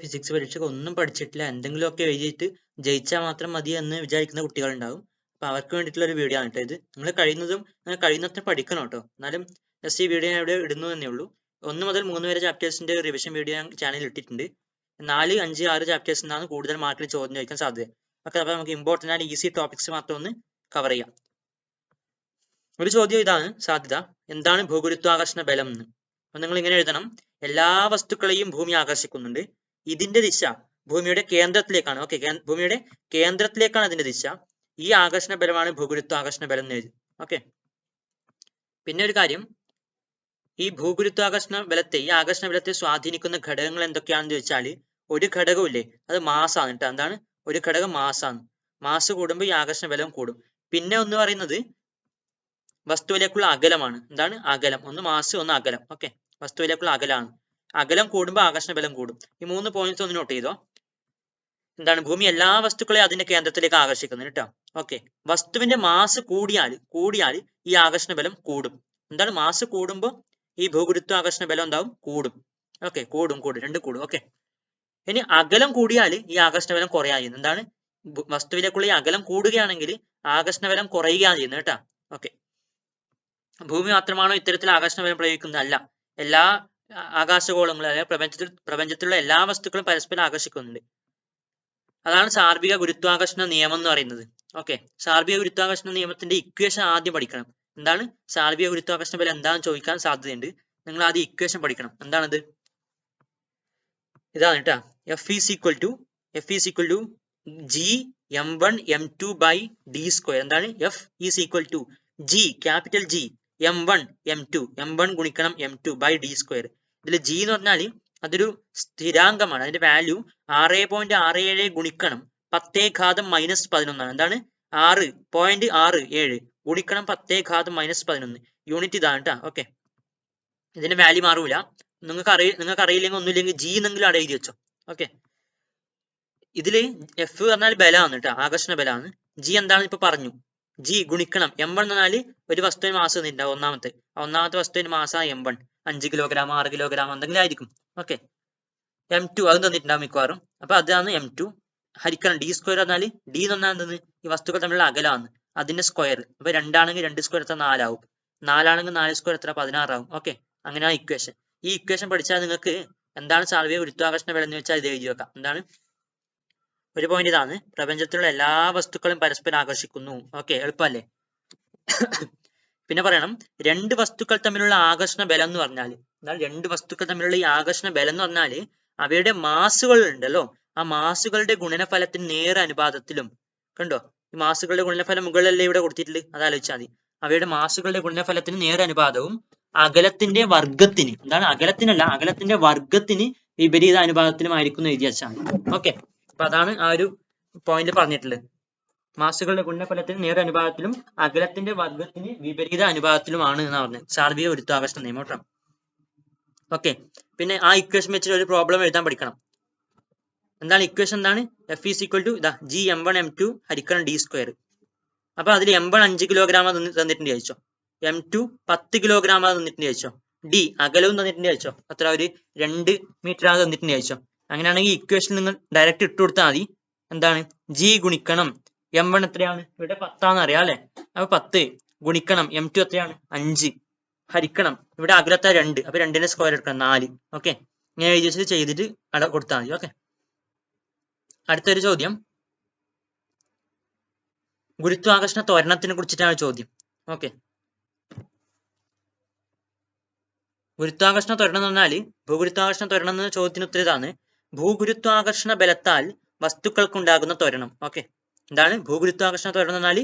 Physics പരീക്ഷയ്ക്ക് ഒന്നും പഠിച്ചിട്ടില്ല, എന്തെങ്കിലുമൊക്കെ എഴുതിയിട്ട് ജയിച്ചാൽ മാത്രം മതി എന്ന് വിചാരിക്കുന്ന കുട്ടികളുണ്ടാവും. അപ്പൊ അവർക്ക് വേണ്ടിയിട്ടുള്ള ഒരു വീഡിയോ ആണ് കേട്ടോ ഇത്. നിങ്ങൾ കഴിയുന്നത്ര പഠിക്കണം കേട്ടോ. എന്നാലും ജസ്റ്റ് ഈ വീഡിയോ ഞാൻ ഇവിടെ ഇടുന്നു എന്നേ ഉള്ളൂ. 1 മുതൽ 3 വരെ ചാപ്റ്റേഴ്സിന്റെ റിവിഷൻ വീഡിയോ ഞാൻ ചാനലിൽ ഇട്ടിട്ടുണ്ട്. 4, 5, 6 ചാപ്റ്റേഴ്സിൽ നിന്നാണ് കൂടുതൽ മാർക്കിൽ ചോദ്യം ചോദിക്കാൻ സാധ്യത. ഓക്കെ, അപ്പൊ നമുക്ക് ഇമ്പോർട്ടൻ്റ് ആയ ഈസി ടോപ്പിക്സ് മാത്രം ഒന്ന് കവർ ചെയ്യാം. ഒരു ചോദ്യം ഇതാണ് സാധ്യത: എന്താണ് ഭൂഗുരുത്വാകർഷണ ബലം എന്ന്? അപ്പൊ നിങ്ങൾ ഇങ്ങനെ എഴുതണം: എല്ലാ വസ്തുക്കളെയും ഭൂമി ആകർഷിക്കുന്നുണ്ട്. ഇതിന്റെ ദിശ ഭൂമിയുടെ കേന്ദ്രത്തിലേക്കാണ്. ഓക്കെ, ഭൂമിയുടെ കേന്ദ്രത്തിലേക്കാണ് അതിന്റെ ദിശ. ഈ ആകർഷണ ബലമാണ് ഭൂഗുരുത്വാകർഷണ ബലം എന്ന് എഴുതി. ഓക്കെ, പിന്നെ ഒരു കാര്യം, ഈ ഭൂഗുരുത്വാകർഷണ ബലത്തെ, ഈ ആകർഷണ ബലത്തെ സ്വാധീനിക്കുന്ന ഘടകങ്ങൾ എന്തൊക്കെയാണെന്ന് ചോദിച്ചാൽ, ഒരു ഘടകവും ഇല്ലേ, അത് മാസാണ് കേട്ടോ. എന്താണ്? ഒരു ഘടകം മാസാണ്. മാസ് കൂടുമ്പോൾ ഈ ആകർഷണ ബലം കൂടും. പിന്നെ ഒന്ന് പറയുന്നത് വസ്തുവിലേക്കുള്ള അകലമാണ്. എന്താണ്? അകലം. ഒന്ന് മാസ്, ഒന്ന് അകലം. ഓക്കെ, വസ്തുവിലേക്കുള്ള അകലമാണ്. അകലം കൂടുമ്പോൾ ആകർഷണ ബലം കൂടും. ഈ 3 പോയിന്റ്സ് ഒന്ന് നോട്ട് ചെയ്തോ. എന്താണ്? ഭൂമി എല്ലാ വസ്തുക്കളെയും അതിന്റെ കേന്ദ്രത്തിലേക്ക് ആകർഷിക്കുന്നു കേട്ടോ. ഓക്കെ, വസ്തുവിന്റെ മാസ് കൂടിയാൽ ഈ ആകർഷണ ബലം കൂടും. എന്താണ്? മാസ് കൂടുമ്പോൾ ഈ ഭൂഗുരുത്വാകർഷണ ബലം എന്താവും? കൂടും. ഓക്കെ, കൂടും രണ്ടും കൂടും. ഓക്കെ, ഇനി അകലം കൂടിയാൽ ഈ ആകർഷണ ബലം കുറയാണ് ചെയ്യുന്നത്. എന്താണ്? വസ്തുവിലേക്കുള്ള ഈ അകലം കൂടുകയാണെങ്കിൽ ആകർഷണ ബലം കുറയുകയാണ് ചെയ്യുന്നത് കേട്ടോ. ഓക്കെ, ഭൂമി മാത്രമാണോ ഇത്തരത്തിൽ ആകർഷണ ബലം പ്രയോഗിക്കുന്നത്? അല്ല, എല്ലാ ആകാശഗോളങ്ങളും അതായത് പ്രപഞ്ചത്തിലുള്ള എല്ലാ വസ്തുക്കളും പരസ്പരം ആകർഷിക്കുന്നുണ്ട്. അതാണ് സാർവിക ഗുരുത്വാകർഷണ നിയമം എന്ന് പറയുന്നത്. ഓക്കെ, സാർവിക ഗുരുത്വാകർഷണ നിയമത്തിന്റെ ഇക്വേഷൻ ആദ്യം പഠിക്കണം. എന്താണ് സാർവിക ഗുരുത്വാകർഷണ ബലം എന്താണെന്ന് ചോദിക്കാൻ സാധ്യതയുണ്ട്. നിങ്ങൾ ആദ്യം ഇക്വേഷൻ പഠിക്കണം. എന്താണത്? ഇതാണ് കേട്ടോ. F is equal to G m1 m2 by d square. എന്താണ്? F is equal to G, capital G, m1 m1 ഗുണിക്കണം m2 by d square. ഇതിൽ G എന്ന് പറഞ്ഞാൽ അതൊരു സ്ഥിരാങ്കമാണ്. അതിന്റെ വാല്യൂ 6.67 ഗുണിക്കണം 10⁻−11 ആണ്. എന്താണ്? 6.67 ഗുണിക്കണം 10⁻−11. യൂണിറ്റ് ഇതാണ് കേട്ടോ. ഓക്കെ, ഇതിന്റെ വാല്യൂ മാറൂല. നിങ്ങൾക്ക് അറിയില്ലെങ്കിൽ ഒന്നുമില്ലെങ്കിൽ G എന്നെങ്കിലും അവിടെ എഴുതി വെച്ചോ. ഓക്കെ, ഇതില് F പറഞ്ഞാൽ ബലമാണ് കേട്ടോ, ആകർഷണ ബലമാണ്. G എന്താണെന്ന് ഇപ്പൊ പറഞ്ഞു. G ഗുണിക്കണം m1 എന്ന് പറഞ്ഞാൽ ഒരു വസ്തുവിന് മാസം തന്നിട്ടുണ്ടാവും. ഒന്നാമത്തെ വസ്തുവിന് മാസം m1 5 കിലോഗ്രാം 6 കിലോഗ്രാം എന്തെങ്കിലും ആയിരിക്കും. ഓക്കെ, m2 അത് തന്നിട്ടുണ്ടാവും മിക്കവാറും. അപ്പൊ അതാണ് m2 ഹരിക്കണം d സ്ക്വയർ. പറഞ്ഞാൽ d എന്ന് പറഞ്ഞാൽ എന്തെന്ന്? ഈ വസ്തുക്കൾ തമ്മിലുള്ള അകലമാണ്, അതിന്റെ സ്ക്വയർ. അപ്പൊ 2 ആണെങ്കിൽ 2 സ്ക്വയർ എത്ര? 4 ആവും. 4 ആണെങ്കിൽ 4 സ്ക്വയർ എത്ര? 16 ആവും. ഓക്കെ, അങ്ങനെയാണ് ഇക്വേഷൻ. ഈ ഇക്വേഷൻ പഠിച്ചാൽ നിങ്ങൾക്ക് എന്താണ് സാർവിക ഗുരുത്വാകർഷണ ബലം എന്ന് വെച്ചാൽ ഇത് എഴുതി വെക്കാം. എന്താണ്? ഒരു പോയിന്റ് ഇതാണ്: പ്രപഞ്ചത്തിലുള്ള എല്ലാ വസ്തുക്കളും പരസ്പരം ആകർഷിക്കുന്നു. ഓക്കെ, എളുപ്പമല്ലേ? പിന്നെ പറയണം, 2 വസ്തുക്കൾ തമ്മിലുള്ള ആകർഷണ ബലം എന്ന് പറഞ്ഞാൽ, എന്നാൽ 2 വസ്തുക്കൾ തമ്മിലുള്ള ഈ ആകർഷണ ബലം എന്ന് പറഞ്ഞാൽ അവയുടെ മാസുകൾ ഉണ്ടല്ലോ, ആ മാസുകളുടെ ഗുണനഫലത്തിന് നേർ അനുപാതത്തിലും. കണ്ടോ? ഈ മാസുകളുടെ ഗുണനഫലം മുകളിലല്ലേ ഇവിടെ കൊടുത്തിട്ടുള്ളത്? അത് ആലോചിച്ചാൽ മതി. അവയുടെ മാസുകളുടെ ഗുണനഫലത്തിന് നേർ അനുപാതവും അകലത്തിന്റെ വർഗത്തിന്, എന്താണ്? അകലത്തിന്റെ വർഗത്തിന് വിപരീത അനുപാതത്തിലും ആയിരിക്കും എന്ന് എഴുതി വെച്ചാൽ. ഓക്കെ, അപ്പൊ അതാണ് ആ ഒരു പോയിന്റ് പറഞ്ഞിട്ടുള്ളത്. മാസുകളുടെ ഗുണനഫലത്തിന് നേർ അനുപാതത്തിലും അകലത്തിന്റെ വർഗത്തിന് വിപരീത അനുപാതത്തിലുമാണ് എന്നാണ് പറഞ്ഞത്. സാർവിക ഗുരുത്വാകർഷണ നിയമം കേട്ടോ. ഓക്കെ, പിന്നെ ആ ഇക്വേഷൻ വെച്ചിട്ട് ഒരു പ്രോബ്ലം എഴുതാൻ പഠിക്കണം. എന്താണ് ഇക്വേഷൻ? എന്താണ്? F is equal to G m1 m2 ഹരിക്കണം d സ്ക്വയർ. അപ്പൊ അതിൽ m1 5 കിലോഗ്രാം തന്നിട്ടുണ്ട് ചോദിച്ചോ, m2 10 കിലോഗ്രാം തന്നിട്ടുണ്ട് ചോദിച്ചോ, d അകലവും തന്നിട്ടുണ്ട് ചോദിച്ചോ, അത്ര ഒരു 2 മീറ്റർ ആണ് തന്നിട്ടുണ്ട് ചോദിച്ചോ. അങ്ങനെയാണെങ്കിൽ ഇക്വേഷൻ നിങ്ങൾ ഡയറക്റ്റ് ഇട്ട് കൊടുത്താൽ മതി. എന്താണ്? G ഗുണിക്കണം m1 എത്രയാണ്? ഇവിടെ 10 ആണെന്ന് അറിയാം അല്ലെ? അപ്പൊ 10 ഗുണിക്കണം m2 എത്രയാണ്? 5 ഹരിക്കണം ഇവിടെ അകലത്തെ 2, അപ്പൊ 2ന്റെ സ്ക്വയർ എടുക്കണം 4. ഓക്കെ, ഇങ്ങനെ എഴുതി വെച്ചിട്ട് ചെയ്തിട്ട് കൊടുത്താൽ മതി. ഓക്കെ, അടുത്തൊരു ചോദ്യം ഗുരുത്വാകർഷണ ത്വരണത്തിനെ കുറിച്ചിട്ടാണ് ചോദ്യം. ഓക്കെ, ഗുരുത്വാകർഷണ ത്വരണം എന്ന് പറഞ്ഞാൽ, ഭൂഗുരുത്വാകർഷണ ത്വരണം എന്ന ചോദ്യത്തിന് ഉത്തരം ഇതാണ്: ഭൂഗുരുത്വാകർഷണ ബലത്താൽ വസ്തുക്കൾക്കുണ്ടാകുന്ന ത്വരണം. ഓക്കെ, എന്താണ് ഭൂഗുരുത്വാകർഷണ ത്വരണം എന്ന് പറഞ്ഞാൽ?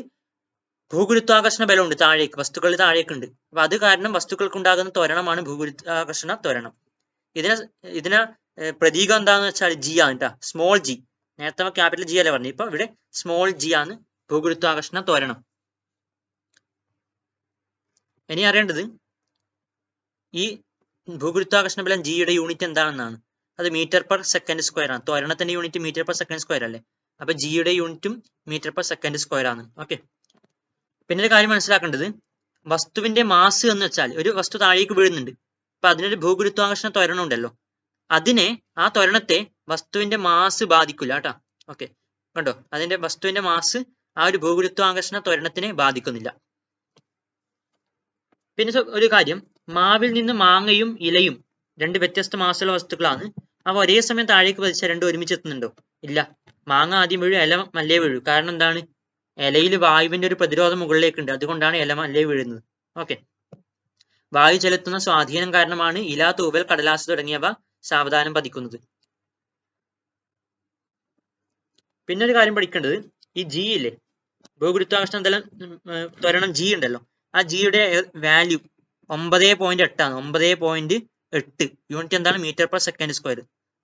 ഭൂഗുരുത്വാകർഷണ ബലമുണ്ട് താഴേക്ക്, വസ്തുക്കൾ താഴേക്കുണ്ട്. അപ്പൊ അത് കാരണം വസ്തുക്കൾക്കുണ്ടാകുന്ന ത്വരണമാണ് ഭൂഗുരുത്വാകർഷണ ത്വരണം. ഇതിനെ പ്രതീകം എന്താണെന്ന് വെച്ചാൽ G ആണ് കേട്ടോ, സ്മോൾ G. നേരത്തെ ക്യാപിറ്റൽ G അല്ലേ പറഞ്ഞു, ഇപ്പൊ ഇവിടെ സ്മോൾ G ആണ് ഭൂഗുരുത്വാകർഷണ ത്വരണം. ഇനി അറിയേണ്ടത് ഈ ഭൂഗുരുത്വാകർഷണ ബലം Gയുടെ യൂണിറ്റ് എന്താണെന്നാണ്. അത് മീറ്റർ പെർ സെക്കൻഡ് സ്ക്വയർ ആണ്. ത്വരണത്തിന്റെ unit metre per second square അല്ലേ? അപ്പൊ Gയുടെ യൂണിറ്റും മീറ്റർ പെർ സെക്കൻഡ് സ്ക്വയർ ആണ്. ഓക്കെ, പിന്നെ ഒരു കാര്യം മനസ്സിലാക്കേണ്ടത്, വസ്തുവിന്റെ മാസ് എന്ന് വെച്ചാൽ ഒരു വസ്തു താഴേക്ക് വീഴുന്നുണ്ട്, അപ്പൊ അതിനൊരു ഭൂഗുരുത്വാകർഷണ ത്വരണം ഉണ്ടല്ലോ. അതിനെ ആ ത്വരണത്തെ വസ്തുവിന്റെ മാസ് ബാധിക്കില്ല കേട്ടോ. ഓക്കെ, കണ്ടോ, അതിന്റെ വസ്തുവിന്റെ മാസ് ആ ഒരു ഭൂഗുരുത്വാകർഷണ ത്വരണത്തിനെ ബാധിക്കുന്നില്ല. പിന്നെ ഒരു കാര്യം, മാവിൽ നിന്ന് മാങ്ങയും ഇലയും രണ്ട് വ്യത്യസ്ത മാസുള്ള വസ്തുക്കളാണ്. അവ ഒരേ സമയം താഴേക്ക് പതിച്ചാൽ രണ്ടും ഒരുമിച്ച് എത്തുന്നുണ്ടോ? ഇല്ല. മാങ്ങ ആദ്യം വീഴും, ഇല മല്ലേ വീഴും. കാരണം എന്താണ്? ഇലയിൽ വായുവിന്റെ ഒരു പ്രതിരോധം മുകളിലേക്കുണ്ട്, അതുകൊണ്ടാണ് ഇല മല്ലേ വീഴുന്നത്. ഓക്കെ, വായു ചെലുത്തുന്ന സ്വാധീനം കാരണമാണ് ഇല, തൂവൽ, കടലാസ് തുടങ്ങിയവ സാവധാനം പതിക്കുന്നത്. പിന്നെ ഒരു കാര്യം പഠിക്കേണ്ടത്, ഈ ജി ഇല്ലേ, ഭൂഗുരുത്വാകർഷണ ത്വരണം ജി ഉണ്ടല്ലോ, ആ ജിയുടെ വാല്യൂ 9.8 ആണ്. 9.8 യൂണിറ്റ് എന്താണ്? Metre per second square.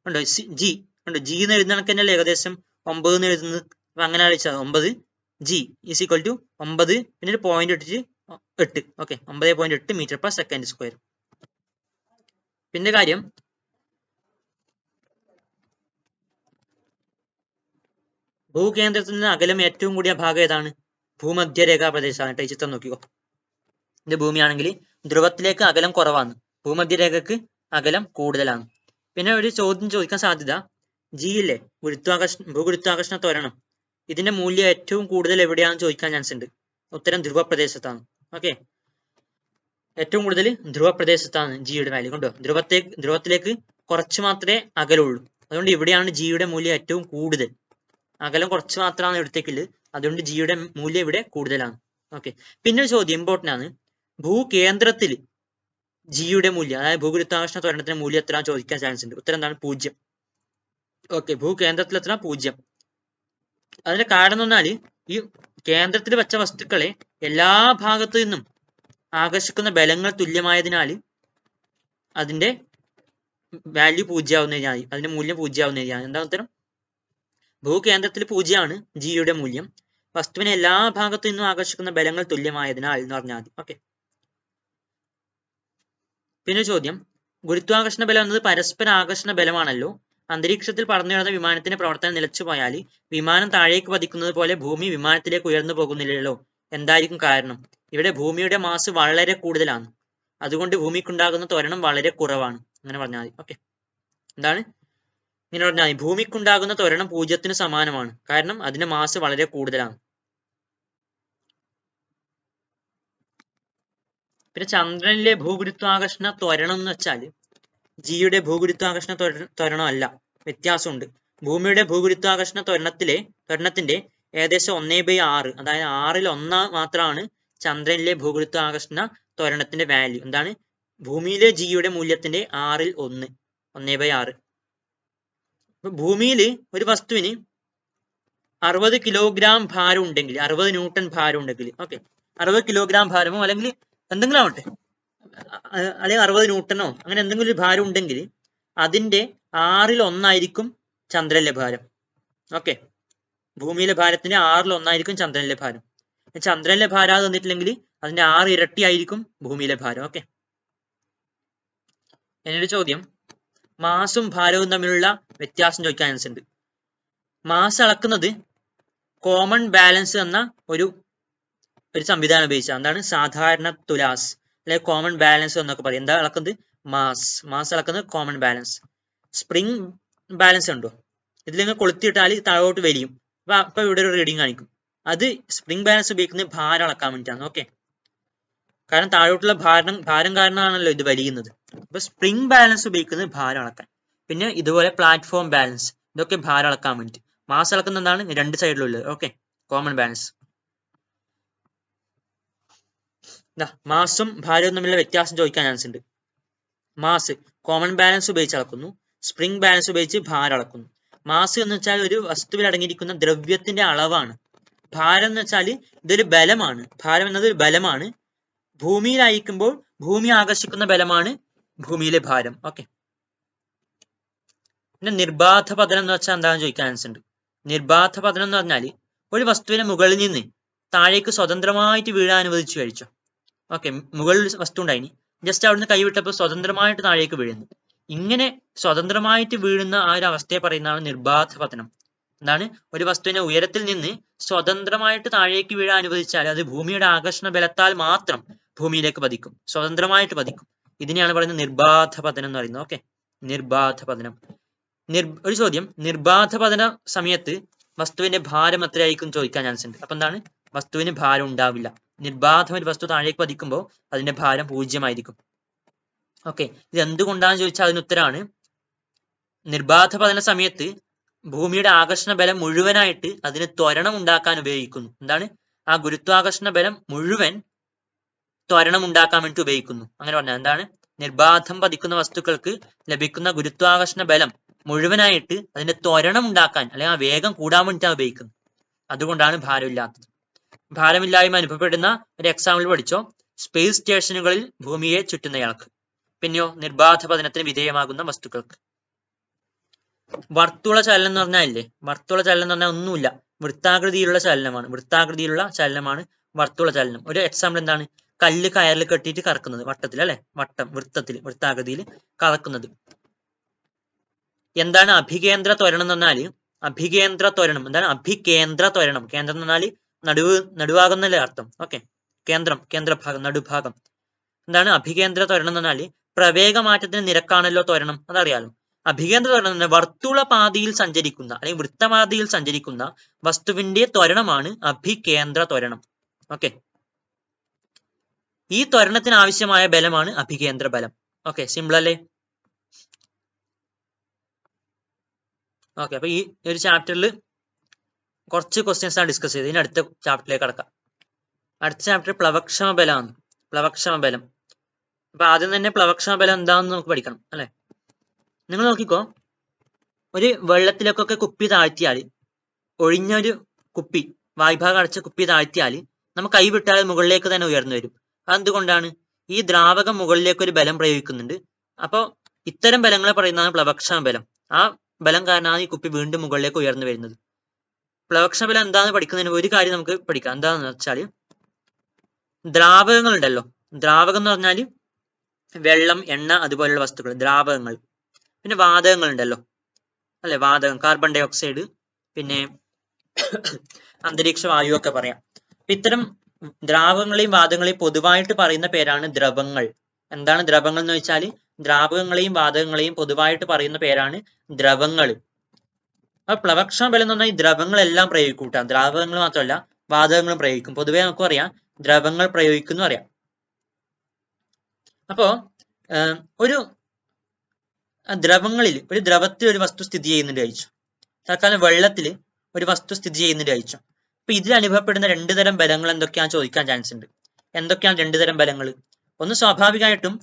ഉണ്ടോ ജി? ഉണ്ടോ ജി എന്ന് എഴുതുന്ന കണക്ക് തന്നെയല്ലേ ഏകദേശം 9 എന്ന് എഴുതുന്നത്. അപ്പൊ അങ്ങനെ അടിച്ചാൽ 9 ജി ഈസ് ഈക്വൽ ടു 9 പിന്നെ ഒരു പോയിന്റ് ഇട്ടിട്ട് 8. Okay, 9.8 metre per second square. പിന്നെ കാര്യം, ഭൂകേന്ദ്രത്തിൽ നിന്ന് അകലം ഏറ്റവും കൂടിയ ഭാഗം ഏതാണ്? ഭൂമധ്യരേഖാ പ്രദേശമാണ്. ഈ ചിത്രം നോക്കിക്കോ. ഇത് ഭൂമിയാണെങ്കിൽ ധ്രുവത്തിലേക്ക് അകലം കുറവാണ്, ഭൂമധ്യരേഖക്ക് അകലം കൂടുതലാണ്. പിന്നെ ഒരു ചോദ്യം ചോദിക്കാൻ സാധ്യത, ജി ഇല്ലേ, ഭൂഗുരുത്വാകർഷണ ത്വരണം, ഇതിന്റെ മൂല്യം ഏറ്റവും കൂടുതൽ എവിടെയാണെന്ന് ചോദിക്കാൻ ചാൻസ് ഉണ്ട്. ഉത്തരം ധ്രുവ പ്രദേശത്താണ്. ഓക്കെ, ഏറ്റവും കൂടുതൽ ധ്രുവ പ്രദേശത്താണ് ജിയുടെ വാല്യൂ. കൊണ്ടോ, ധ്രുവത്തിലേക്ക് കുറച്ച് മാത്രമേ അകലുള്ളൂ, അതുകൊണ്ട് ഇവിടെയാണ് ജിയുടെ മൂല്യം ഏറ്റവും കൂടുതൽ. അകലം കുറച്ച് മാത്രമാണ് ഇവിടത്തേക്കുള്ളത്, അതുകൊണ്ട് ജിയുടെ മൂല്യം ഇവിടെ കൂടുതലാണ്. ഓക്കെ, പിന്നെ ഒരു ചോദ്യം ഇമ്പോർട്ടന്റ് ആണ്, ഭൂകേന്ദ്രത്തിൽ ജിയുടെ മൂല്യം, അതായത് ഭൂഗുരുത്വാകർഷണ ത്വരണത്തിന്റെ മൂല്യം എത്ര ചോദിക്കാൻ ചാൻസ് ഉണ്ട്. ഉത്തരം എന്താണ്? 0. ഓക്കെ, ഭൂകേന്ദ്രത്തിൽ എത്ര? 0. അതിന്റെ കാരണം എന്ന് പറഞ്ഞാൽ, ഈ കേന്ദ്രത്തിൽ വെച്ച വസ്തുക്കളെ എല്ലാ ഭാഗത്തു നിന്നും ആകർഷിക്കുന്ന ബലങ്ങൾ തുല്യമായതിനാൽ അതിന്റെ വാല്യൂ 0 ആവുന്നതിനായി, അതിന്റെ മൂല്യം 0 ആവുന്നതിനാണ്. എന്താണ് ഉത്തരം? ഭൂകേന്ദ്രത്തിൽ 0 ആണ് ജിയുടെ മൂല്യം, വസ്തുവിനെ എല്ലാ ഭാഗത്തു നിന്നും ആകർഷിക്കുന്ന ബലങ്ങൾ തുല്യമായതിനാൽ എന്ന് പറഞ്ഞാൽ മതി. ഓക്കെ, പിന്നെ ചോദ്യം, ഗുരുത്വാകർഷണ ബലം എന്നത് പരസ്പര ആകർഷണ ബലമാണല്ലോ. അന്തരീക്ഷത്തിൽ പറന്നുയർന്ന വിമാനത്തിന്റെ പ്രവർത്തനം നിലച്ചുപോയാൽ വിമാനം താഴേക്ക് പതിക്കുന്നത് പോലെ ഭൂമി വിമാനത്തിലേക്ക് ഉയർന്നു പോകുന്നില്ലല്ലോ. എന്തായിരിക്കും കാരണം? ഇവിടെ ഭൂമിയുടെ മാസ് വളരെ കൂടുതലാണ്, അതുകൊണ്ട് ഭൂമിക്കുണ്ടാകുന്ന ത്വരണം വളരെ കുറവാണ്. അങ്ങനെ പറഞ്ഞാൽ മതി. ഓക്കെ, എന്താണ് ഇങ്ങനെ പറഞ്ഞാൽ മതി, ഭൂമിക്കുണ്ടാകുന്ന ത്വരണം 0-ന് സമാനമാണ്, കാരണം അതിന്റെ മാസ് വളരെ കൂടുതലാണ്. പിന്നെ ചന്ദ്രനിലെ ഭൂഗുരുത്വാകർഷണ ത്വരണം എന്ന് വെച്ചാൽ ജിയുടെ ഭൂഗുരുത്വാകർഷണ ത്വരണം അല്ല, വ്യത്യാസമുണ്ട്. ഭൂമിയുടെ ഭൂഗുരുത്വാകർഷണ ത്വരണത്തിന്റെ ഏകദേശം 1/6, അതായത് 1/6 മാത്രമാണ് ചന്ദ്രനിലെ ഭൂഗുരുത്വാകർഷണ ത്വരണത്തിന്റെ വാല്യൂ. എന്താണ്? ഭൂമിയിലെ ജിയുടെ മൂല്യത്തിന്റെ 1/6, 1/6. ഭൂമിയിൽ ഒരു വസ്തുവിന് 60 കിലോഗ്രാം ഭാരം ഉണ്ടെങ്കിൽ, 60 ന്യൂട്ടൺ ഭാരം ഉണ്ടെങ്കിൽ, ഓക്കെ, 60 കിലോഗ്രാം ഭാരമോ അല്ലെങ്കിൽ എന്തെങ്കിലും ആവട്ടെ, അല്ലെങ്കിൽ 60 ന്യൂട്ടനോ അങ്ങനെ എന്തെങ്കിലും ഒരു ഭാരം ഉണ്ടെങ്കിൽ അതിന്റെ 1/6 ചന്ദ്രനിലെ ഭാരം. ഓക്കെ, ഭൂമിയിലെ ഭാരത്തിന്റെ 1/6 ചന്ദ്രനിലെ ഭാരം. ചന്ദ്രനിലെ ഭാരം തന്നിട്ടില്ലെങ്കിൽ അതിന്റെ 6 ഇരട്ടി ആയിരിക്കും ഭൂമിയിലെ ഭാരം. ഓക്കെ, എന്നൊരു ചോദ്യം, മാസും ഭാരവും തമ്മിലുള്ള വ്യത്യാസം ചോദിക്കാൻ ചാൻസ് ഉണ്ട്. മാസ് അളക്കുന്നത് കോമൺ ബാലൻസ് എന്ന ഒരു സംവിധാനം ഉപയോഗിച്ചാണ്. എന്താണ്? സാധാരണ തുലാസ് അല്ലെങ്കിൽ കോമൺ ബാലൻസ് എന്നൊക്കെ പറയും. എന്താ അളക്കുന്നത്? മാസ് അളക്കുന്നത് കോമൺ ബാലൻസ്. സ്പ്രിംഗ് ബാലൻസ് ഉണ്ടോ? ഇതിൽ നിങ്ങൾ കൊളുത്തിയിട്ടാൽ താഴോട്ട് വലിയും, അപ്പൊ ഇവിടെ ഒരു റീഡിങ് കാണിക്കും. അത് സ്പ്രിംഗ് ബാലൻസ് ഉപയോഗിക്കുന്നത് ഭാരം അളക്കാൻ വേണ്ടിയിട്ടാണ്. ഓക്കെ, കാരണം താഴോട്ടുള്ള ഭാരം കാരണമാണല്ലോ ഇത് വലിയുന്നത്. അപ്പൊ സ്പ്രിംഗ് ബാലൻസ് ഉപയോഗിക്കുന്നത് ഭാരം അളക്കാൻ. പിന്നെ ഇതുപോലെ പ്ലാറ്റ്ഫോം ബാലൻസ്, ഇതൊക്കെ ഭാരം അളക്കാൻ വേണ്ടിയിട്ട്. മാസ് അളക്കുന്ന എന്താണ്? രണ്ട് സൈഡിലുള്ളത്. Okay, common balance. മാസും ഭാരവും തമ്മിലുള്ള വ്യത്യാസം ചോദിക്കാൻ ചാൻസ് ഉണ്ട്. മാസ് കോമൺ ബാലൻസ് ഉപയോഗിച്ച് അളക്കുന്നു, സ്പ്രിംഗ് ബാലൻസ് ഉപയോഗിച്ച് ഭാരം അളക്കുന്നു. മാസ് എന്ന് വെച്ചാൽ ഒരു വസ്തുവിൽ അടങ്ങിയിരിക്കുന്ന ദ്രവ്യത്തിന്റെ അളവാണ്. ഭാരം എന്ന് വെച്ചാൽ ഇതൊരു ബലമാണ്. ഭാരം എന്നത് ഒരു ബലമാണ്. ഭൂമിയിലായിരിക്കുമ്പോൾ ഭൂമി ആകർഷിക്കുന്ന ബലമാണ് ഭൂമിയിലെ ഭാരം. ഓക്കെ, പിന്നെ നിർബാധ പതനം എന്ന് വെച്ചാൽ എന്താണെന്ന് ചോദിക്കാൻ ചാൻസ് ഉണ്ട്. നിർബാധ പതനം എന്ന് പറഞ്ഞാൽ ഒരു വസ്തുവിനെ മുകളിൽ നിന്ന് താഴേക്ക് സ്വതന്ത്രമായിട്ട് വീഴാൻ അനുവദിച്ചു കഴിച്ചോ. ഓക്കെ, മുകളിൽ വസ്തു ഉണ്ടായിനി, ജസ്റ്റ് അവിടുന്ന് കൈവിട്ടപ്പോൾ സ്വതന്ത്രമായിട്ട് താഴേക്ക് വീഴുന്നു. ഇങ്ങനെ സ്വതന്ത്രമായിട്ട് വീഴുന്ന ആ ഒരു അവസ്ഥയെ പറയുന്നതാണ് നിർബാധ പതനം. എന്താണ്? ഒരു വസ്തുവിനെ ഉയരത്തിൽ നിന്ന് സ്വതന്ത്രമായിട്ട് താഴേക്ക് വീഴാൻ അനുവദിച്ചാൽ അത് ഭൂമിയുടെ ആകർഷണ ബലത്താൽ മാത്രം ഭൂമിയിലേക്ക് പതിക്കും, സ്വതന്ത്രമായിട്ട് പതിക്കും. ഇതിനെയാണ് പറയുന്നത് നിർബാധ പതനം എന്ന് പറയുന്നത്. ഓക്കെ, നിർബാധ പതനം. ഒരു ചോദ്യം, നിർബാധ പതന സമയത്ത് വസ്തുവിന്റെ ഭാരം എത്രയായിരിക്കും ചോദിക്കാൻ ചാൻസ് ഉണ്ട്. അപ്പൊ എന്താണ്, വസ്തുവിന് ഭാരം ഉണ്ടാവില്ല. നിർബാധം ഒരു വസ്തു താഴേക്ക് പതിക്കുമ്പോൾ അതിന്റെ ഭാരം 0 ആയിരിക്കും. ഓക്കെ, ഇത് എന്തുകൊണ്ടാണെന്ന് ചോദിച്ചാൽ അതിന് ഉത്തരമാണ്, നിർബാധ പതന സമയത്ത് ഭൂമിയുടെ ആകർഷണ ബലം മുഴുവനായിട്ട് അതിന് ത്വരണം ഉണ്ടാക്കാൻ ഉപയോഗിക്കുന്നു. എന്താണ്, ആ ഗുരുത്വാകർഷണ ബലം മുഴുവൻ ത്വരണം ഉണ്ടാക്കാൻ വേണ്ടി ഉപയോഗിക്കുന്നു. അങ്ങനെ പറഞ്ഞാൽ എന്താണ്, നിർബാധം പതിക്കുന്ന വസ്തുക്കൾക്ക് ലഭിക്കുന്ന ഗുരുത്വാകർഷണ ബലം മുഴുവനായിട്ട് അതിന്റെ ത്വരണം ഉണ്ടാക്കാൻ അല്ലെങ്കിൽ ആ വേഗം കൂടാൻ വേണ്ടിയിട്ടാണ് ഉപയോഗിക്കുന്നത്. അതുകൊണ്ടാണ് ഭാരമില്ലാത്തത്. ഭാരമില്ലായ്മ അനുഭവപ്പെടുന്ന ഒരു എക്സാമ്പിൾ പഠിച്ചോ, സ്പേസ് സ്റ്റേഷനുകളിൽ ഭൂമിയെ ചുറ്റുന്നയാൾക്ക്. പിന്നെയോ നിർബാധ പതനത്തിന് വിധേയമാകുന്ന വസ്തുക്കൾക്ക്. വർത്തുള ചലനം എന്ന് പറഞ്ഞാൽ ഇല്ലേ, വർത്തുള ചലനം എന്ന് പറഞ്ഞാൽ ഒന്നുമില്ല, വൃത്താകൃതിയിലുള്ള ചലനമാണ്. വൃത്താകൃതിയിലുള്ള ചലനമാണ് വർത്തുള ചലനം. ഒരു എക്സാമ്പിൾ എന്താണ്, കല്ല് കയറിൽ കെട്ടിയിട്ട് കറക്കുന്നത്, വട്ടത്തിൽ അല്ലെ, വട്ടം വൃത്തത്തിൽ വൃത്താകൃതിയിൽ കറക്കുന്നത്. എന്താണ് അഭികേന്ദ്ര ത്വരണം എന്ന് പറഞ്ഞാല്, അഭികേന്ദ്ര ത്വരണം എന്താണ്, അഭികേന്ദ്ര ത്വരണം, കേന്ദ്രം എന്ന് പറഞ്ഞാൽ നടുഭാഗം എന്നല്ലേ അർത്ഥം. ഓക്കെ, കേന്ദ്രം, കേന്ദ്രഭാഗം, നടുഭാഗം. എന്താണ് അഭികേന്ദ്ര ത്വരണം എന്ന് പറഞ്ഞാല് പ്രവേഗമാറ്റത്തിന് നിരക്കാണല്ലോ ത്വരണം, അതറിയാലോ. അഭികേന്ദ്ര ത്വരണം എന്ന വർത്തുള പാതയിൽ സഞ്ചരിക്കുന്ന അല്ലെങ്കിൽ വൃത്തപാതയിൽ സഞ്ചരിക്കുന്ന വസ്തുവിന്റെ ത്വരണമാണ് അഭികേന്ദ്ര ത്വരണം. ഓക്കെ, ഈ ത്വരണത്തിന് ആവശ്യമായ ബലമാണ് അഭികേന്ദ്ര ബലം. ഓക്കെ, സിമ്പിൾ അല്ലേ? ഓക്കെ, അപ്പൊ ഈ ഒരു ചാപ്റ്ററിൽ കുറച്ച് ക്വസ്റ്റ്യൻസ് ആണ് ഡിസ്കസ് ചെയ്തത്. ഇനി അടുത്ത ചാപ്റ്ററിലേക്ക് കടക്കാം. അടുത്ത ചാപ്റ്റർ പ്ലവക്ഷമ ബലമാണ്. പ്ലവക്ഷമ ബലം. അപ്പൊ ആദ്യം തന്നെ പ്ലവക്ഷമ ബലം എന്താണെന്ന് നമുക്ക് പഠിക്കണം അല്ലെ. നിങ്ങൾ നോക്കിക്കോ, ഒരു വെള്ളത്തിലേക്കൊക്കെ കുപ്പി താഴ്ത്തിയാൽ, ഒഴിഞ്ഞൊരു കുപ്പി, വായ്ഭാഗം അടച്ച കുപ്പി താഴ്ത്തിയാൽ നമുക്ക് കൈ വിട്ടാൽ മുകളിലേക്ക് തന്നെ ഉയർന്നു വരും. അതെന്തുകൊണ്ടാണ്? ഈ ദ്രാവകം മുകളിലേക്ക് ഒരു ബലം പ്രയോഗിക്കുന്നുണ്ട്. അപ്പോൾ ഇത്തരം ബലങ്ങളെ പറയുന്നതാണ് പ്ലവക്ഷമ ബലം. ആ ബലം കാരണമാണ് ഈ കുപ്പി വീണ്ടും മുകളിലേക്ക് ഉയർന്നു വരുന്നത്. പ്ലവക്ഷമ ബലം എന്താണെന്ന് പഠിക്കുന്നതിന് ഒരു കാര്യം നമുക്ക് പഠിക്കാം. എന്താണെന്ന് വെച്ചാൽ, ദ്രാവകങ്ങൾ ഉണ്ടല്ലോ, ദ്രാവകം എന്ന് പറഞ്ഞാൽ വെള്ളം, എണ്ണ അതുപോലുള്ള വസ്തുക്കൾ, ദ്രാവകങ്ങൾ. പിന്നെ വാതകങ്ങൾ ഉണ്ടല്ലോ അല്ലെ, വാതകം, കാർബൺ ഡൈ ഓക്സൈഡ്, പിന്നെ അന്തരീക്ഷ വായു ഒക്കെ പറയാം. ഇത്തരം ദ്രാവകങ്ങളെയും വാതകങ്ങളെയും പൊതുവായിട്ട് പറയുന്ന പേരാണ് ദ്രവങ്ങൾ. എന്താണ് ദ്രവങ്ങൾ എന്ന് വെച്ചാൽ, ദ്രാവകങ്ങളെയും വാതകങ്ങളെയും പൊതുവായിട്ട് പറയുന്ന പേരാണ് ദ്രവങ്ങൾ. അപ്പൊ പ്ലവക്ഷമ ബലം എന്ന് പറഞ്ഞാൽ ഈ ദ്രവങ്ങളെല്ലാം പ്രയോഗിക്കും കേട്ടോ. ദ്രാവകങ്ങൾ മാത്രമല്ല വാതകങ്ങളും പ്രയോഗിക്കും. പൊതുവെ നമുക്ക് അറിയാം ദ്രവങ്ങൾ പ്രയോഗിക്കുന്നു അറിയാം. അപ്പോ ഒരു ദ്രവങ്ങളിൽ, ഒരു ദ്രവത്തിൽ ഒരു വസ്തു സ്ഥിതി ചെയ്യുന്നുണ്ട് കഴിച്ചു, തൽക്കാലം വെള്ളത്തിൽ ഒരു വസ്തു സ്ഥിതി ചെയ്യുന്നുണ്ട് കഴിച്ചു. അപ്പൊ ഇതിൽ അനുഭവപ്പെടുന്ന 2 തരം ബലങ്ങൾ എന്തൊക്കെയാണെന്ന് ചോദിക്കാൻ ചാൻസ് ഉണ്ട്. എന്തൊക്കെയാണ് 2 തരം ബലങ്ങൾ? ഒന്ന്, സ്വാഭാവികമായിട്ടും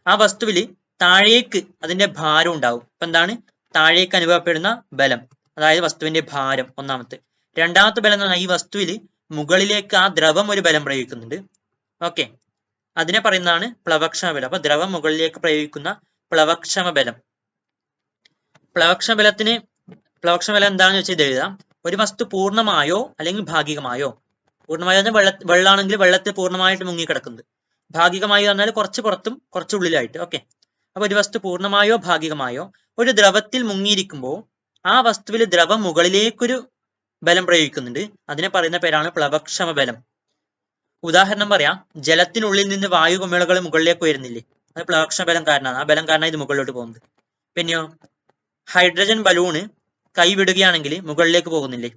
ആ വസ്തുവിൽ താഴേക്ക് അതിന്റെ ഭാരം ഉണ്ടാവും. അപ്പൊ എന്താണ് താഴേക്ക് അനുഭവപ്പെടുന്ന ബലം, അതായത് വസ്തുവിന്റെ ഭാരം ഒന്നാമത്തെ. രണ്ടാമത്തെ ബലം എന്ന് പറഞ്ഞാൽ ഈ വസ്തുവിൽ മുകളിലേക്ക് ആ ദ്രവം ഒരു ബലം പ്രയോഗിക്കുന്നുണ്ട്. ഓക്കെ, അതിനെ പറയുന്നതാണ് പ്ലവക്ഷമ ബലം. അപ്പൊ ദ്രവം മുകളിലേക്ക് പ്രയോഗിക്കുന്ന പ്ലവക്ഷമ ബലം. പ്ലവക്ഷമ ബലം എന്താണെന്ന് വെച്ചാൽ ഇത് എഴുതാം. ഒരു വസ്തു പൂർണ്ണമായോ അല്ലെങ്കിൽ ഭാഗികമായോ, പൂർണ്ണമായോ പറഞ്ഞാൽ വെള്ളമാണെങ്കിൽ വെള്ളത്തിൽ പൂർണ്ണമായിട്ട് മുങ്ങിക്കിടക്കുന്നത്, ഭാഗികമായോ പറഞ്ഞാൽ കുറച്ച് പുറത്തും കുറച്ച് ഉള്ളിലായിട്ട്. ഓക്കെ, അപ്പൊ ഒരു വസ്തു പൂർണ്ണമായോ ഭാഗികമായോ ഒരു ദ്രവത്തിൽ മുങ്ങിയിരിക്കുമ്പോൾ ആ വസ്തുവിൽ ദ്രവം മുകളിലേക്കൊരു ബലം പ്രയോഗിക്കുന്നുണ്ട്. അതിനെ പറയുന്ന പേരാണ് പ്ലവക്ഷമ ബലം. ഉദാഹരണം പറയാം, ജലത്തിനുള്ളിൽ നിന്ന് വായു കുമിളകൾ മുകളിലേക്ക് ഉയരുന്നില്ലേ, അത് പ്ലവക്ഷമ ബലം കാരണമാണ്. ആ ബലം കാരണം ഇത് മുകളിലോട്ട് പോകുന്നത്. പിന്നെയോ ഹൈഡ്രജൻ ബലൂണ് കൈവിടുകയാണെങ്കിൽ മുകളിലേക്ക് പോകുന്നില്ലേ,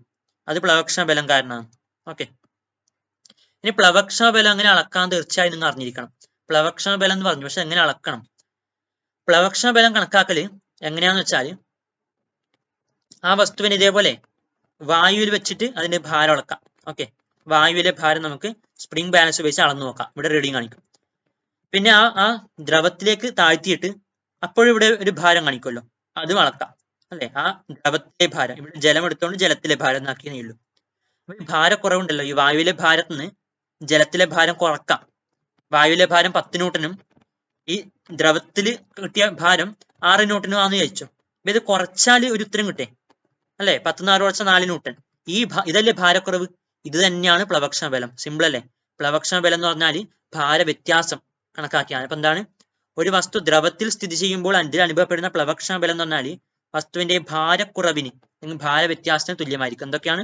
അത് പ്ലവക്ഷമ ബലം കാരണമാണ്. ഓക്കെ, ഇനി പ്ലവക്ഷമ ബലം എങ്ങനെ അളക്കാൻ തീർച്ചയായും നിങ്ങൾ അറിഞ്ഞിരിക്കണം. പ്ലവക്ഷമ ബലം എന്ന് പറഞ്ഞു, പക്ഷെ എങ്ങനെ അളക്കണം? പ്ലവക്ഷമ ബലം കണക്കാക്കല് എങ്ങനെയാന്ന് വെച്ചാൽ, ആ വസ്തുവിന് ഇതേപോലെ വായുവിൽ വെച്ചിട്ട് അതിന്റെ ഭാരം അളക്കാം. ഓക്കെ, വായുവിലെ ഭാരം നമുക്ക് സ്പ്രിംഗ് ബാലൻസ് ഉപയോഗിച്ച് അളന്നു നോക്കാം. ഇവിടെ റീഡിങ് കാണിക്കും. പിന്നെ ആ ദ്രവത്തിലേക്ക് താഴ്ത്തിയിട്ട് അപ്പോഴും ഇവിടെ ഒരു ഭാരം കാണിക്കുമല്ലോ, അതും അളക്കാം അല്ലെ. ആ ദ്രവത്തിലെ ഭാരം, ഇവിടെ ജലം എടുത്തോണ്ട് ജലത്തിലെ ഭാരം എന്നാക്കിയേ ഉള്ളൂ. അപ്പൊ ഈ ഭാരക്കുറവുണ്ടല്ലോ, ഈ വായുവിലെ ഭാരത്തിൽ നിന്ന് ജലത്തിലെ ഭാരം കുറക്കാം. വായുവിലെ ഭാരം 10 ന്യൂട്ടനും ഈ ദ്രവത്തിൽ കിട്ടിയ ഭാരം 6 ന്യൂട്ടനും ആണെന്ന് ചോദിച്ചോ. അപ്പൊ ഇത് കുറച്ചാൽ ഒരു ഉത്തരം കിട്ടേ അല്ലെ, 10 × 6 = 4 ന്യൂട്ടൺ. ഇതല്ലേ ഭാരക്കുറവ്? ഇത് തന്നെയാണ് പ്ലവക്ഷമ ബലം. സിമ്പിൾ അല്ലേ? പ്ലവക്ഷമ ബലം എന്ന് പറഞ്ഞാൽ ഭാര വ്യത്യാസം കണക്കാക്കിയാണ്. അപ്പൊ എന്താണ്, ഒരു വസ്തു ദ്രവത്തിൽ സ്ഥിതി ചെയ്യുമ്പോൾ അതിൽ അനുഭവപ്പെടുന്ന പ്ലവക്ഷമ ബലം എന്ന് പറഞ്ഞാൽ വസ്തുവിന്റെ ഭാരക്കുറവിന് അല്ലെങ്കിൽ ഭാര വ്യത്യാസത്തിന് തുല്യമായിരിക്കും. എന്തൊക്കെയാണ്?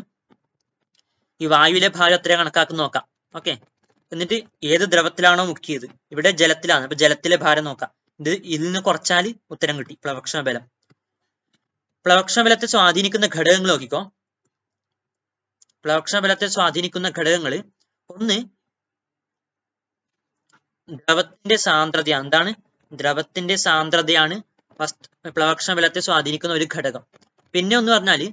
ഈ വായുവിലെ ഭാരം എത്രയാണ് കണക്കാക്കുന്ന നോക്കാം. ഓക്കെ, എന്നിട്ട് ഏത് ദ്രവത്തിലാണോ മുക്കിയത്, ഇവിടെ ജലത്തിലാണ്, അപ്പൊ ജലത്തിലെ ഭാരം നോക്കാം. ഇതിൽ നിന്ന് കുറച്ചാൽ ഉത്തരം കിട്ടി. പ്ലവക്ഷമ ബലം. പ്ലവക്ഷമ ബലത്തെ സ്വാധീനിക്കുന്ന ഘടകങ്ങൾ നോക്കിക്കോ. പ്ലവക്ഷമ ബലത്തെ സ്വാധീനിക്കുന്ന ഘടകങ്ങൾ, ഒന്ന് ദ്രവത്തിന്റെ സാന്ദ്രത. എന്താണ്? ദ്രവത്തിന്റെ സാന്ദ്രതയാണ് പ്ലവക്ഷമ ബലത്തെ സ്വാധീനിക്കുന്ന ഒരു ഘടകം. പിന്നെ ഒന്ന് പറഞ്ഞാല്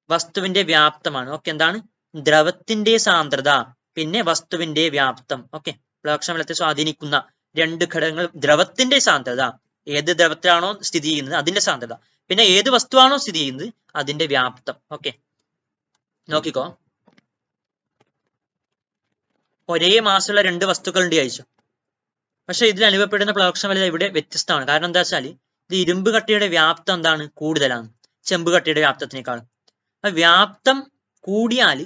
വസ്തുവിന്റെ വ്യാപ്തമാണ്. ഓക്കെ, എന്താണ്? ദ്രവത്തിന്റെ സാന്ദ്രത പിന്നെ വസ്തുവിന്റെ വ്യാപ്തം. ഓക്കെ, പ്ലവക്ഷമ ബലത്തെ സ്വാധീനിക്കുന്ന രണ്ട് ഘടകങ്ങൾ: ദ്രവത്തിന്റെ സാന്ദ്രത, ഏത് ദ്രവത്തിലാണോ സ്ഥിതി ചെയ്യുന്നത് അതിന്റെ സാന്ദ്രത, പിന്നെ ഏത് വസ്തുവാണോ സ്ഥിതി ചെയ്യുന്നത് അതിന്റെ വ്യാപ്തം. ഓക്കെ, നോക്കിക്കോ. ഒരേ മാസമുള്ള രണ്ട് വസ്തുക്കൾ ഉണ്ട് ചോദിച്ചു. പക്ഷെ ഇതിൽ അനുഭവപ്പെടുന്ന പ്ലവക്ഷമ ബലം ഇവിടെ വ്യത്യസ്തമാണ്. കാരണം എന്താ വെച്ചാൽ ഇത് ഇരുമ്പ് കട്ടിയുടെ വ്യാപ്തം എന്താണ്? കൂടുതലാണ് ചെമ്പ് കട്ടിയുടെ വ്യാപ്തത്തിനേക്കാളും. വ്യാപ്തം കൂടിയാൽ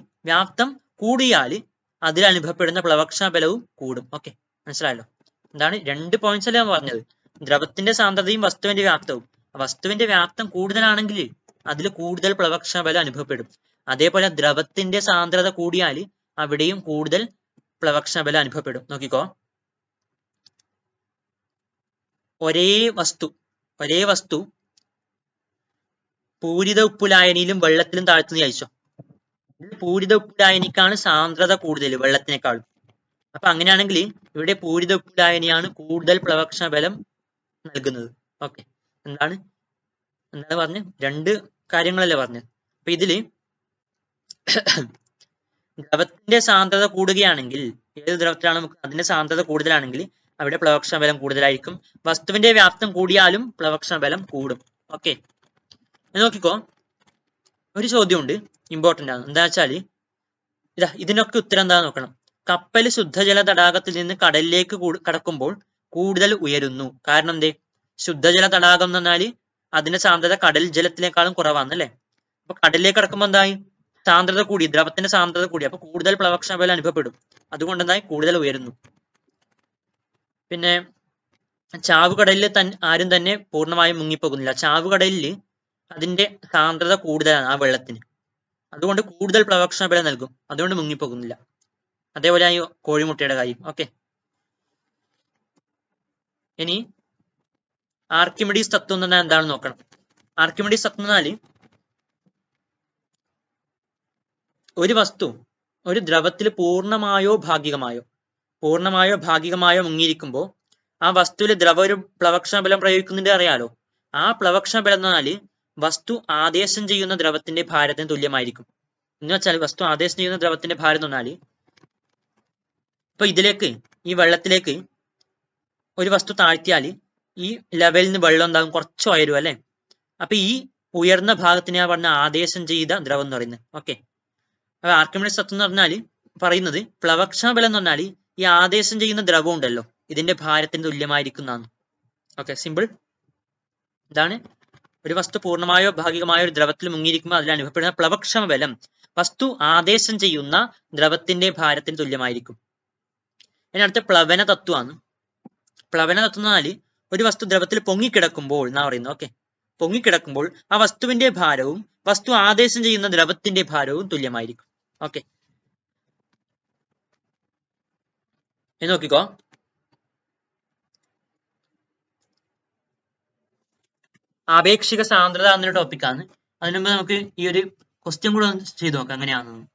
അതിൽ അനുഭവപ്പെടുന്ന പ്ലവക്ഷമ ബലവും കൂടും. ഓക്കെ, മനസ്സിലായല്ലോ? എന്താണ്? രണ്ട് പോയിന്റ്സ് അല്ലേ ഞാൻ പറഞ്ഞത്. ദ്രവത്തിന്റെ സാന്ദ്രതയും വസ്തുവിന്റെ വ്യാപ്തവും. വസ്തുവിന്റെ വ്യാപ്തം കൂടുതലാണെങ്കിൽ അതിൽ കൂടുതൽ പ്ലവക്ഷമ ബലം അനുഭവപ്പെടും. അതേപോലെ ദ്രവത്തിന്റെ സാന്ദ്രത കൂടിയാൽ അവിടെയും കൂടുതൽ പ്ലവക്ഷമ ബലം അനുഭവപ്പെടും. നോക്കിക്കോ, ഒരേ വസ്തു പൂരിത ഉപ്പുലായനിയിലും വെള്ളത്തിലും താഴ്ത്തുന്ന അയച്ചോ. പൂരിത ഉപ്പുലായനിക്കാണ് സാന്ദ്രത കൂടുതൽ വെള്ളത്തിനേക്കാളും. അപ്പൊ അങ്ങനെയാണെങ്കിൽ ഇവിടെ പൂരിത ഉപ്പുലായനിയാണ് കൂടുതൽ പ്ലവക്ഷമ ബലം നൽകുന്നത്. ഓക്കെ, എന്താണ് പറഞ്ഞത്? രണ്ട് കാര്യങ്ങളല്ലേ പറഞ്ഞത്. അപ്പൊ ഇതില് ദ്രവത്തിന്റെ സാന്ദ്രത കൂടുകയാണെങ്കിൽ, ഏത് ദ്രവത്തിലാണ് നമുക്ക് അതിന്റെ സാന്ദ്രത കൂടുതലാണെങ്കിൽ അവിടെ പ്ലവക്ഷമ ബലം കൂടുതലായിരിക്കും. വസ്തുവിന്റെ വ്യാപ്തം കൂടിയാലും പ്ലവക്ഷമ ബലം കൂടും. ഓക്കെ, നോക്കിക്കോ, ഒരു ചോദ്യമുണ്ട്, ഇമ്പോർട്ടന്റ് ആണ്. എന്താ വെച്ചാല് ഇതിനൊക്കെ ഉത്തരം എന്താ നോക്കണം. കപ്പൽ ശുദ്ധജല തടാകത്തിൽ നിന്ന് കടലിലേക്ക് കടക്കുമ്പോൾ കൂടുതൽ ഉയരുന്നു. കാരണം എന്തേ? ശുദ്ധജല തടാകം എന്ന് പറഞ്ഞാല് അതിന്റെ സാന്ദ്രത കടൽ ജലത്തിനേക്കാളും കുറവാണല്ലേ. അപ്പൊ കടലിലേക്ക് കടക്കുമ്പോൾ എന്തായി? സാന്ദ്രത കൂടി, ദ്രവത്തിന്റെ സാന്ദ്രത കൂടി. അപ്പൊ കൂടുതൽ പ്ലവക്ഷമ ബലം അനുഭവപ്പെടും. അതുകൊണ്ട് എന്തായി? കൂടുതൽ ഉയരുന്നു. പിന്നെ ചാവുകടലിൽ ആരും തന്നെ പൂർണ്ണമായും മുങ്ങിപ്പോകുന്നില്ല. ചാവുകടലിൽ അതിന്റെ സാന്ദ്രത കൂടുതലാണ് ആ വെള്ളത്തിന്. അതുകൊണ്ട് കൂടുതൽ പ്ലവക്ഷമ ബലം നൽകും. അതുകൊണ്ട് മുങ്ങിപ്പോകുന്നില്ല. അതേപോലെ ഈ കോഴിമുട്ടയുടെ കാര്യം. ഓക്കെ, ഇനി ആർക്കിമിഡീസ് തത്വം എന്ന് പറഞ്ഞാൽ എന്താണെന്ന് നോക്കണം. ആർക്കിമിഡീസ് തത്വം എന്ന് പറഞ്ഞാൽ ഒരു വസ്തു ഒരു ദ്രവത്തിൽ പൂർണ്ണമായോ ഭാഗികമായോ മുങ്ങിയിരിക്കുമ്പോൾ ആ വസ്തുവിൽ ദ്രവ ഒരു പ്ലവക്ഷമ ബലം പ്രയോഗിക്കുന്നുണ്ട് അറിയാലോ. ആ പ്ലവക്ഷമ ബലം എന്ന് പറഞ്ഞാൽ വസ്തു ആദേശം ചെയ്യുന്ന ദ്രവത്തിന്റെ ഭാരത്തിന് തുല്യമായിരിക്കും. എന്ന് വെച്ചാൽ വസ്തു ആദേശം ചെയ്യുന്ന ദ്രവത്തിന്റെ ഭാരം എന്ന് പറഞ്ഞാൽ ഇപ്പൊ ഈ വെള്ളത്തിലേക്ക് ഒരു വസ്തു താഴ്ത്തിയാൽ ഈ ലെവലിൽ നിന്ന് വെള്ളം എന്താകും? കുറച്ച് ഉയരും അല്ലെ. അപ്പൊ ഈ ഉയർന്ന ഭാഗത്തിനെ പറഞ്ഞ ആദേശം ചെയ്ത ദ്രവം എന്ന് പറയുന്നത്. ഓക്കെ, അപ്പൊ ആർക്കിമിഡീസ് തത്വം എന്ന് പറഞ്ഞാൽ പറയുന്നത് പ്ലവക്ഷമ ബലം എന്ന് പറഞ്ഞാൽ ഈ ആദേശം ചെയ്യുന്ന ദ്രവം ഉണ്ടല്ലോ ഇതിന്റെ ഭാരത്തിന് തുല്യമായിരിക്കുന്നതാണ്. Okay, simple. ഇതാണ് ഒരു വസ്തു പൂർണ്ണമായോ ഭാഗികമായോ ഒരു ദ്രവത്തിൽ മുങ്ങിയിരിക്കുമ്പോൾ അതിൽ അനുഭവപ്പെടുന്ന പ്ലവക്ഷമ ബലം വസ്തു ആദേശം ചെയ്യുന്ന ദ്രവത്തിന്റെ ഭാരത്തിന് തുല്യമായിരിക്കും. ഇനി അടുത്ത പ്ലവന തത്വമാണ്. പ്ലവന തത്വം എന്ന് പറഞ്ഞാൽ ഒരു വസ്തു ദ്രവത്തിൽ പൊങ്ങിക്കിടക്കുമ്പോൾ എന്നാ പറയുന്നത്. ഓക്കെ, പൊങ്ങിക്കിടക്കുമ്പോൾ ആ വസ്തുവിന്റെ ഭാരവും വസ്തു ആദേശം ചെയ്യുന്ന ദ്രവത്തിന്റെ ഭാരവും തുല്യമായിരിക്കും. ഓക്കെ, നോക്കിക്കോ, ആപേക്ഷിക സാന്ദ്രത എന്നൊരു ടോപ്പിക്കാണ്. അതിനു മുമ്പ് നമുക്ക് ഈ ഒരു ക്വസ്റ്റ്യൻ കൂടെ ചെയ്ത് നോക്കാം എങ്ങനെയാണെന്ന്.